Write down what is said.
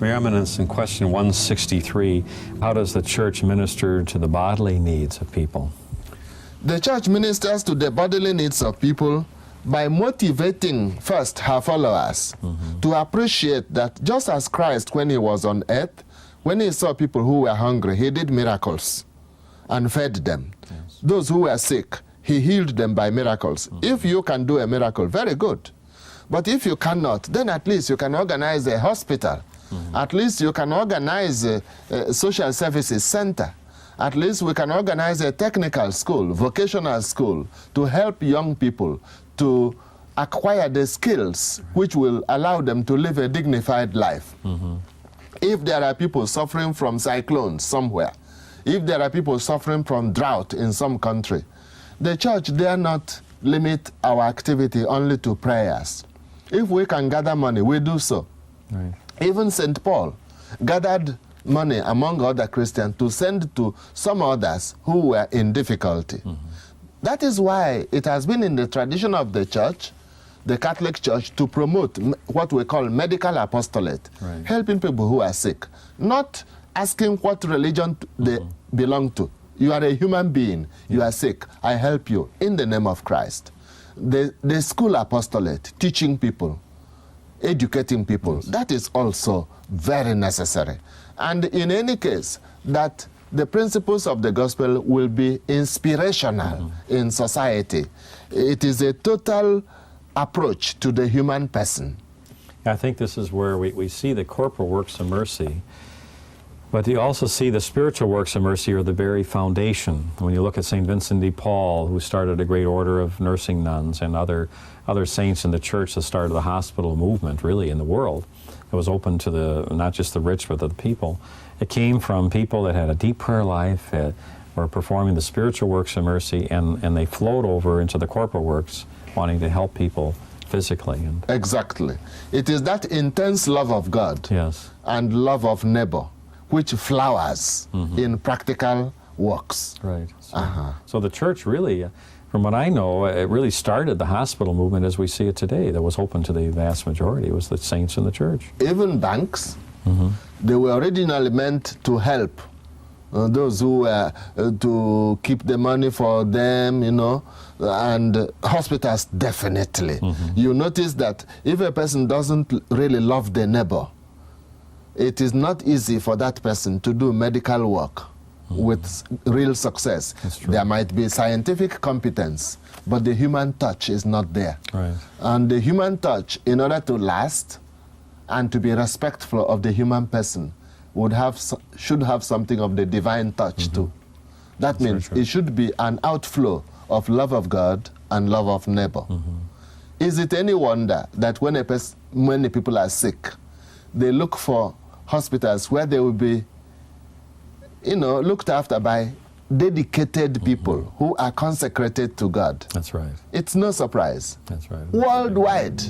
Your Eminence, in question 163, how does the Church minister to the bodily needs of people? The Church ministers to the bodily needs of people by motivating first her followers to appreciate that just as Christ, when he was on earth, when he saw people who were hungry, he did miracles and fed them. Yes. Those who were sick, he healed them by miracles. If you can do a miracle, very good. But if you cannot, then at least you can organize a hospital. At least you can organize a social services center. At least we can organize a technical school, vocational school, to help young people to acquire the skills which will allow them to live a dignified life. If there are people suffering from cyclones somewhere, if there are people suffering from drought in some country, the Church dare not limit our activity only to prayers. If we can gather money, we do so. Right. Even St. Paul gathered money among other Christians to send to some others who were in difficulty. That is why it has been in the tradition of the Church, the Catholic Church, to promote what we call medical apostolate, helping people who are sick, not asking what religion they belong to. You are a human being, you are sick, I help you in the name of Christ. The school apostolate, teaching people, educating people, that is also very necessary. And in any case, that the principles of the gospel will be inspirational in society. It is a total approach to the human person. I think this is where we see the corporal works of mercy, but you also see the spiritual works of mercy are the very foundation. When you look at St. Vincent de Paul, who started a great order of nursing nuns, and other saints in the Church that started the hospital movement, really, in the world. It was open to not just the rich, but the people. It came from people that had a deep prayer life, were performing the spiritual works of mercy, and they flowed over into the corporal works, wanting to help people physically. Exactly. It is that intense love of God and love of neighbor which flowers in practical works. Right. So the Church really, from what I know, it really started the hospital movement as we see it today. That was open to the vast majority. It was the saints in the Church. Even banks, they were originally meant to help those who were to keep the money for them, you know, and hospitals definitely. You notice that if a person doesn't really love the neighbor, it is not easy for that person to do medical work with real success. There might be scientific competence, but the human touch is not there. And the human touch, in order to last and to be respectful of the human person, should have something of the divine touch too. That means it should be an outflow of love of God and love of neighbor. Is it any wonder that when many people are sick, they look for hospitals where they will be, you know, looked after by dedicated people who are consecrated to God? That's right. It's no surprise. That's right. Worldwide.